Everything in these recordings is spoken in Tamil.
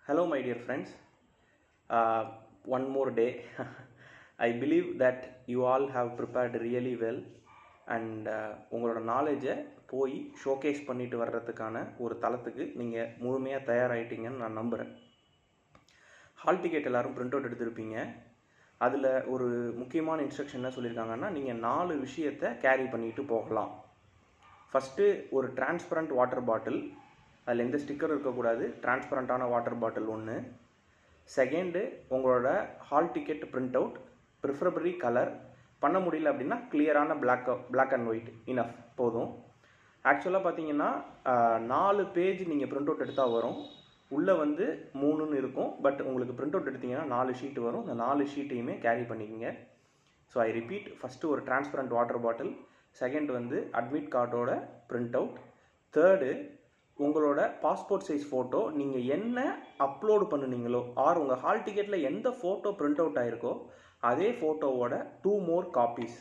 Hello, my dear friends. One more day. I believe that you all have prepared really well and உங்களோட நாலேஜை போய் ஷோகேஸ் பண்ணிட்டு வர்றதுக்கான ஒரு தளத்துக்கு நீங்கள் முழுமையாக தயாராகிட்டீங்கன்னு நான் நம்புகிறேன். ஹால் டிக்கெட் எல்லோரும் பிரிண்ட் அவுட் எடுத்திருப்பீங்க. அதில் ஒரு முக்கியமான இன்ஸ்ட்ரக்ஷன் என்ன சொல்லியிருக்காங்கன்னா, நீங்கள் 4 விஷயத்தை கேரி பண்ணிட்டு போகலாம். ஃபஸ்ட்டு ஒரு டிரான்ஸ்பரண்ட் வாட்டர் பாட்டில், அதில் எந்த ஸ்டிக்கர் இருக்கக்கூடாது, டிரான்ஸ்பரண்ட்டான வாட்டர் பாட்டில் ஒன்று. செகண்டு உங்களோட hall ticket print out, preferably colour, பண்ண முடியல அப்படின்னா கிளியரான பிளாக் அண்ட் ஒயிட் இனஃப் போதும். ஆக்சுவலாக பார்த்தீங்கன்னா 4 பேஜ் நீங்கள் பிரிண்ட் அவுட் எடுத்தால் வரும். உள்ளே 3ன்னு இருக்கும். பட் உங்களுக்கு பிரிண்ட் அவுட் எடுத்திங்கன்னா 4 ஷீட் வரும். இந்த 4 ஷீட்டையுமே கேரி பண்ணிக்கோங்க. ஸோ ஐ ரிப்பீட், ஃபஸ்ட்டு ஒரு transparent water bottle, second admit கார்டோட பிரிண்ட் அவுட், தேர்டு உங்களோட பாஸ்போர்ட் சைஸ் ஃபோட்டோ, நீங்கள் என்ன அப்லோடு பண்ணுனீங்களோ ஆர் உங்கள் ஹால் டிக்கெட்டில் எந்த ஃபோட்டோ பிரிண்ட் அவுட் ஆகிருக்கோ அதே ஃபோட்டோவோட 2 more காப்பீஸ்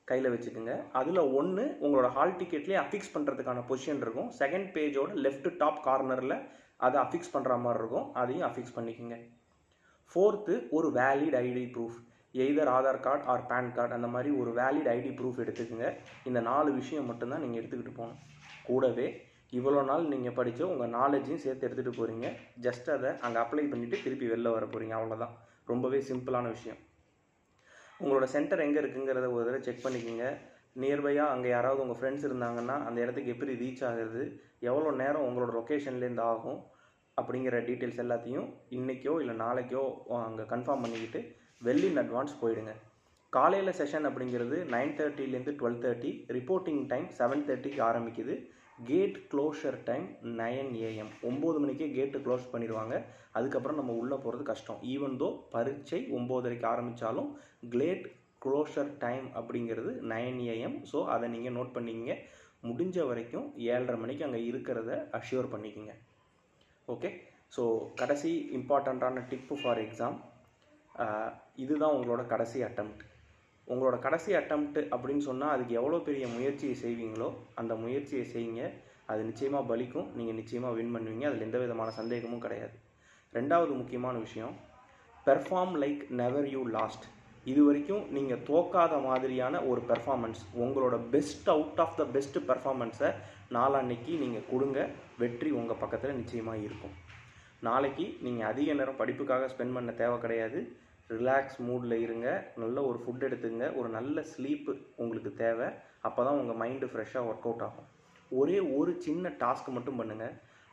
கையில் வச்சுக்கோங்க. அதில் ஒன்று உங்களோட ஹால் டிக்கெட்லேயே அஃபிக்ஸ் பண்ணுறதுக்கான பொசிஷன் இருக்கும். செகண்ட் பேஜோட லெஃப்ட் டாப் கார்னரில் அதை அஃபிக்ஸ் பண்ணுற மாதிரி இருக்கும். அதையும் அஃபிக்ஸ் பண்ணிக்கோங்க. ஃபோர்த்து ஒரு valid ID proof, either Aadhaar card or PAN card, அந்த மாதிரி ஒரு வேலிட் ஐடி ப்ரூஃப் எடுத்துக்கோங்க. இந்த 4 விஷயம் மட்டும்தான் நீங்கள் எடுத்துக்கிட்டு போகணும். கூடவே இவ்வளோ நாள் நீங்கள் படித்த உங்கள் நாலேஜையும் சேர்த்து எடுத்துகிட்டு போகிறீங்க. ஜஸ்ட் அதை அங்கே அப்ளை பண்ணிவிட்டு திருப்பி வெளில வர போகிறீங்க, அவ்வளோதான். ரொம்பவே சிம்பிளான விஷயம். உங்களோட சென்டர் எங்கே இருக்குங்கிறத ஒரு தடவை செக் பண்ணிக்கோங்க. நியர்பையாக அங்கே யாராவது உங்கள் ஃப்ரெண்ட்ஸ் இருந்தாங்கன்னா அந்த இடத்துக்கு எப்படி ரீச் ஆகுது, எவ்வளோ நேரம் உங்களோட லொக்கேஷன்லேருந்து ஆகும் அப்படிங்கிற டீட்டெயில்ஸ் எல்லாத்தையும் இன்றைக்கோ இல்லை நாளைக்கோ அங்கே கன்ஃபார்ம் பண்ணிக்கிட்டு வெல் இன் அட்வான்ஸ் போயிடுங்க. காலையில் செஷன் அப்படிங்கிறது 9:30 12:30, ரிப்போர்ட்டிங் டைம் 7:30க்கு ஆரம்பிக்குது. கேட் க்ளோஷர் டைம் 9 AM, 9 மணிக்கே கேட்டு க்ளோஸ் பண்ணிடுவாங்க. அதுக்கப்புறம் நம்ம உள்ளே போகிறது கஷ்டம். ஈவன் தோ பரீட்சை 9:30க்கு ஆரம்பித்தாலும் கேட் க்ளோஷர் டைம் அப்படிங்கிறது 9 AM. ஸோ அதை நீங்கள் நோட் பண்ணிக்கிங்க. முடிஞ்ச வரைக்கும் 7:30 மணிக்கு அங்கே இருக்கிறத அஷ்யூர் பண்ணிக்கோங்க. ஓகே. ஸோ கடைசி இம்பார்ட்டண்ட்டான டிப்பு ஃபார் எக்ஸாம், இதுதான் உங்களோட கடைசி அட்டெம்ப்ட். உங்களோட கடைசி அட்டெம்ப்ட் அப்படின்னு சொன்னால் அதுக்கு எவ்வளோ பெரிய முயற்சியை செய்வீங்களோ அந்த முயற்சியை செய்யுங்க. அது நிச்சயமாக பலிக்கும். நீங்கள் நிச்சயமாக வின் பண்ணுவீங்க. அதில் எந்த விதமான சந்தேகமும் கிடையாது. ரெண்டாவது முக்கியமான விஷயம், perform like never you lost. இது வரைக்கும் நீங்கள் தோக்காத மாதிரியான ஒரு பெர்ஃபார்மன்ஸ், உங்களோட best out of the best பெர்ஃபார்மன்ஸை நாளான்னைக்கு நீங்கள் கொடுங்க. வெற்றி உங்கள் பக்கத்தில் நிச்சயமாக இருக்கும். நாளைக்கு நீங்கள் அதிக நேரம் படிப்புக்காக ஸ்பெண்ட் பண்ண தேவை கிடையாது. ரிலாக்ஸ் மூடில் இருங்க. நல்ல ஒரு ஃபுட் எடுத்துங்க. ஒரு நல்ல ஸ்லீப்பு உங்களுக்கு தேவை. அப்போ தான் உங்கள் மைண்டு ஃப்ரெஷ்ஷாக ஒர்க் அவுட் ஆகும். ஒரே ஒரு சின்ன டாஸ்க் மட்டும் பண்ணுங்கள்.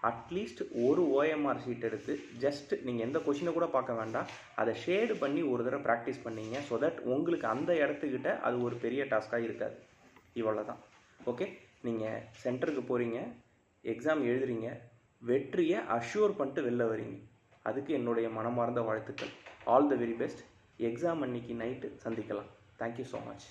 அட்லீஸ்ட் ஒரு OMR ஷீட் எடுத்து ஜஸ்ட் நீங்கள் எந்த கொஷினை கூட பார்க்க வேண்டாம், அதை ஷேடு பண்ணி ஒரு தடவை ப்ராக்டிஸ் பண்ணிங்க. ஸோ தட் உங்களுக்கு அந்த இடத்துக்கிட்ட அது ஒரு பெரிய டாஸ்க்காக இருக்காது. இவ்வளோ தான். ஓகே. நீங்கள் சென்டருக்கு போகிறீங்க, எக்ஸாம் எழுதுறீங்க, வெற்றியை அஷ்யூர் பண்ணிட்டு வெளில வரீங்க. அதுக்கு என்னுடைய மனமார்ந்த வாழ்த்துக்கள். All the very best. Exam அன்னைக்கு நைட்டு சந்திக்கலாம். Thank you so much.